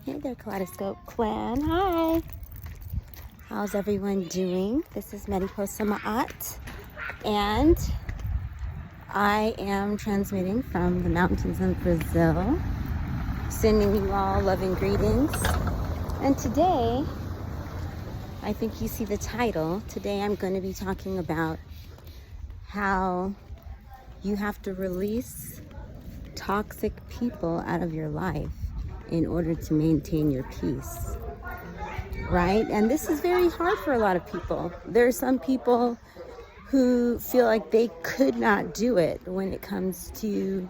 Hey there, Kaleidoscope Klan. Hi. How's everyone doing? This is Mariposa Ma'at, and I am transmitting from the mountains of Brazil, sending you all loving greetings. And today, I think you see the title. Today I'm going to be talking about how you have to release toxic people out of your life in order to maintain your peace, right? And this is very hard for a lot of people. There are some people who feel like they could not do it when it comes to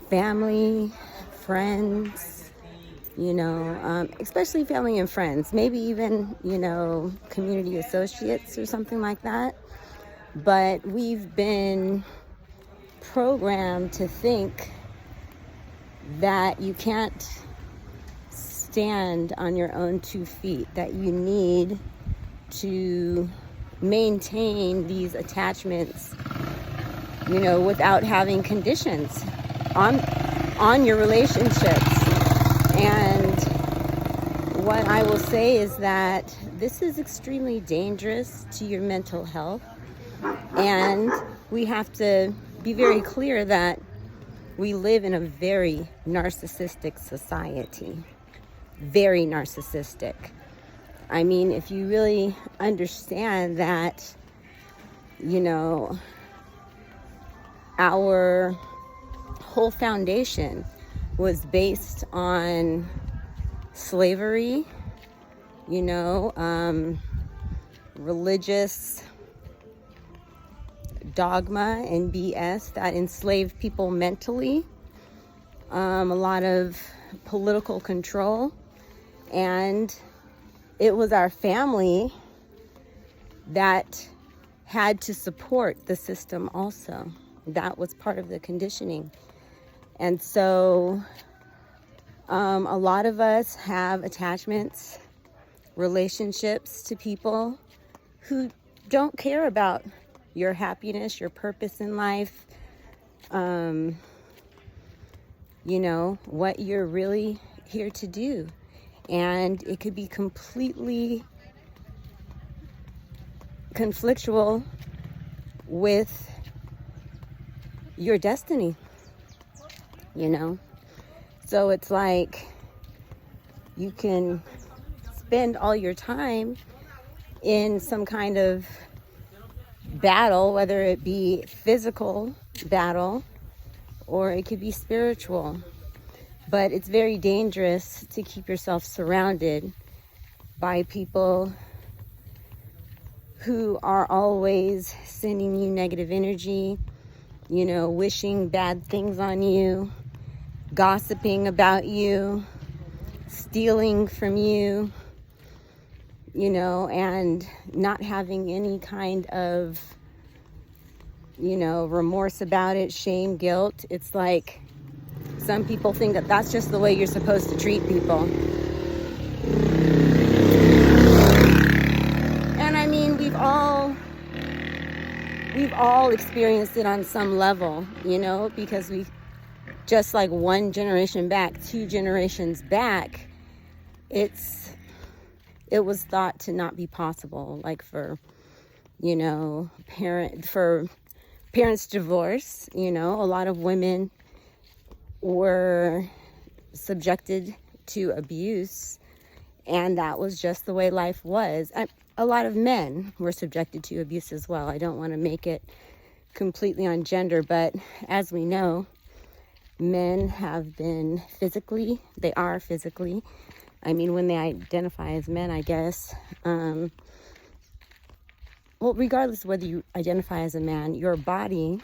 family, friends, especially family and friends, maybe even, community associates or something like that. But we've been programmed to think that you can't stand on your own 2 feet, that you need to maintain these attachments, without having conditions on your relationships. And what I will say is that this is extremely dangerous to your mental health. And we have to be very clear that we live in a very narcissistic society. Very narcissistic. I mean, if you really understand that, our whole foundation was based on slavery, religious dogma and BS that enslaved people mentally, a lot of political control, and it was our family that had to support the system also. That was part of the conditioning. And so a lot of us have attachments, relationships to people who don't care about your happiness, your purpose in life, what you're really here to do. And it could be completely conflictual with your destiny, So it's like you can spend all your time in some kind of battle, whether it be physical battle or it could be spiritual. But it's very dangerous to keep yourself surrounded by people who are always sending you negative energy, wishing bad things on you, gossiping about you, stealing from you, and not having any kind of, remorse about it, shame, guilt. It's like some people think that that's just the way you're supposed to treat people. And I mean, we've all experienced it on some level, because we just like one generation back, 2 generations back, it was thought to not be possible, like for parents divorce, a lot of women were subjected to abuse, and that was just the way life was. A lot of men were subjected to abuse as well. I don't want to make it completely on gender, but as we know, men have been they are physically, when they identify as men, I guess, regardless of whether you identify as a man, your body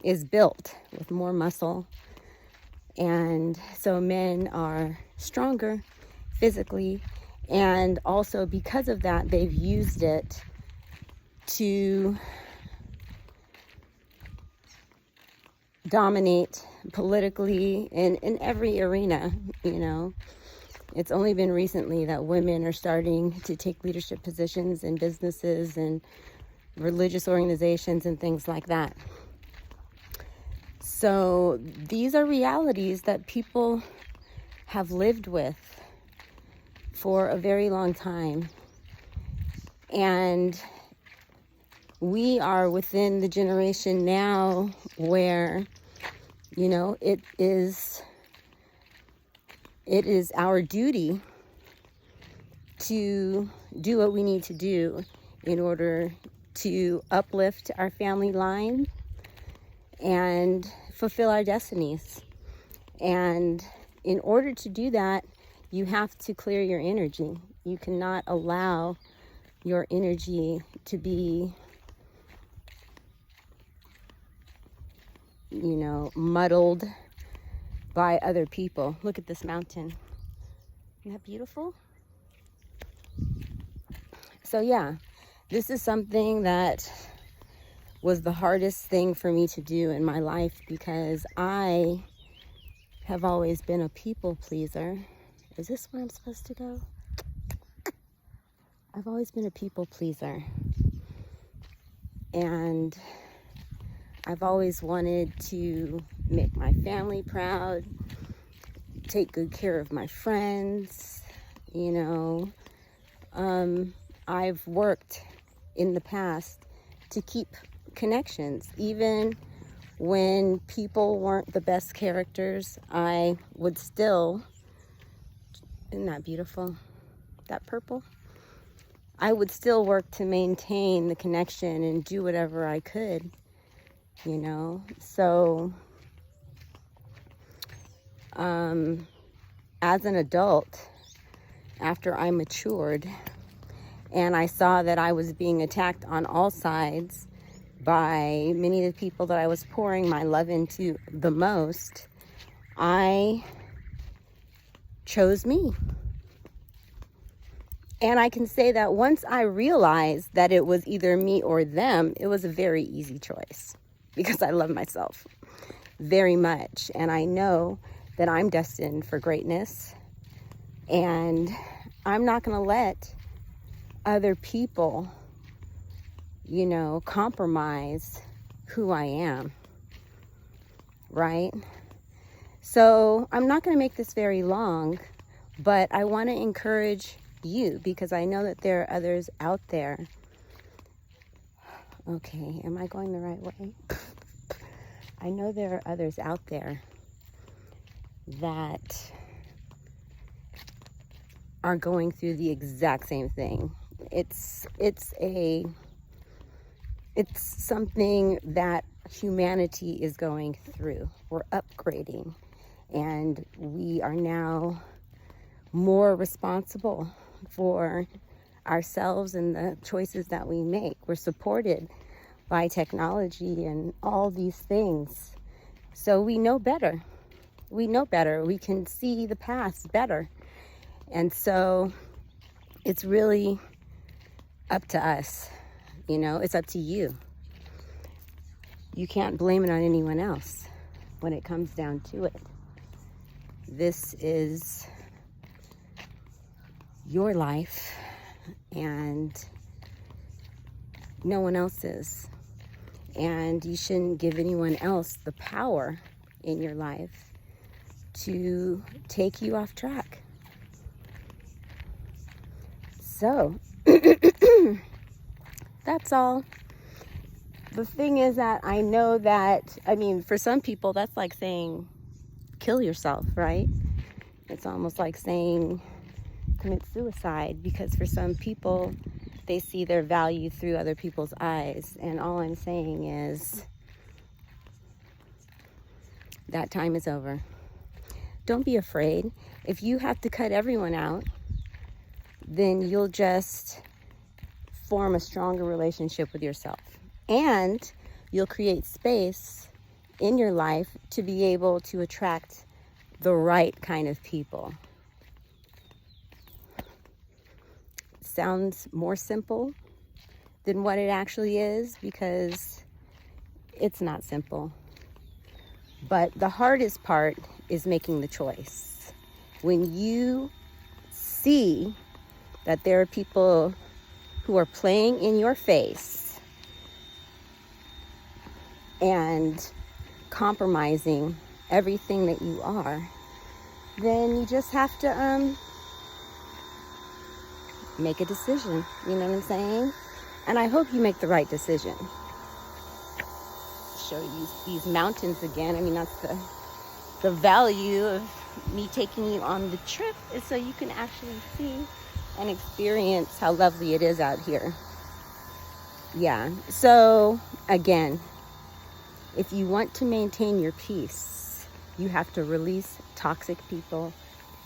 is built with more muscle. And so men are stronger physically. And also because of that, they've used it to dominate politically in every arena, It's only been recently that women are starting to take leadership positions in businesses and religious organizations and things like that. So these are realities that people have lived with for a very long time. And we are within the generation now where, you know, it is our duty to do what we need to do in order to uplift our family line and fulfill our destinies. And in order to do that, you have to clear your energy. You cannot allow your energy to be, you know, muddled by other people. Look at this mountain. Isn't that beautiful? So yeah, this is something that was the hardest thing for me to do in my life, because I have always been a people pleaser. Is this where I'm supposed to go? I've always been a people pleaser. And I've always wanted to make my family proud, take good care of my friends, you know. I've worked in the past to keep connections. Even when people weren't the best characters, I would still, isn't that beautiful? That purple? I would still work to maintain the connection and do whatever I could, you know. So, as an adult, after I matured and I saw that I was being attacked on all sides by many of the people that I was pouring my love into the most, I chose me. And I can say that once I realized that it was either me or them, it was a very easy choice, because I love myself very much. And I know that I'm destined for greatness. And I'm not going to let other people, you know, compromise who I am, right? So I'm not going to make this very long, but I want to encourage you, because I know that there are others out there. Okay, am I going the right way? I know there are others out there that are going through the exact same thing. It's something that humanity is going through. We're upgrading, and we are now more responsible for ourselves and the choices that we make. We're supported by technology and all these things. So we know better. We know better. We can see the past better. And so it's really up to us. You know, it's up to you. You can't blame it on anyone else when it comes down to it. This is your life and no one else's. And you shouldn't give anyone else the power in your life to take you off track. So, that's all. The thing is that I know that, I mean, for some people, that's like saying, kill yourself, right? It's almost like saying, commit suicide, because for some people, they see their value through other people's eyes. And all I'm saying is, that time is over. Don't be afraid. If you have to cut everyone out, then you'll just form a stronger relationship with yourself. And you'll create space in your life to be able to attract the right kind of people. Sounds more simple than what it actually is, because it's not simple. But the hardest part is making the choice. When you see that there are people who are playing in your face and compromising everything that you are, then you just have to make a decision. You know what I'm saying? And I hope you make the right decision. Show you these mountains again. I mean, that's the value of me taking you on the trip, is so you can actually see and experience how lovely it is out here. Yeah. So again, if you want to maintain your peace, you have to release toxic people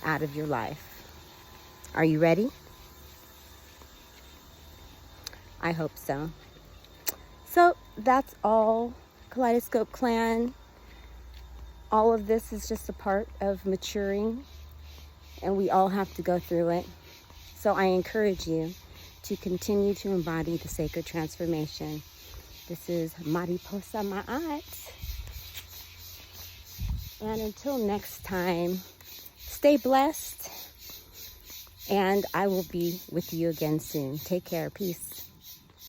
out of your life. Are you ready? I hope so. So that's all, Kaleidoscope Klan. All of this is just a part of maturing, and we all have to go through it. So I encourage you to continue to embody the sacred transformation. This is Mariposa Ma'at. And until next time, stay blessed, and I will be with you again soon. Take care. Peace.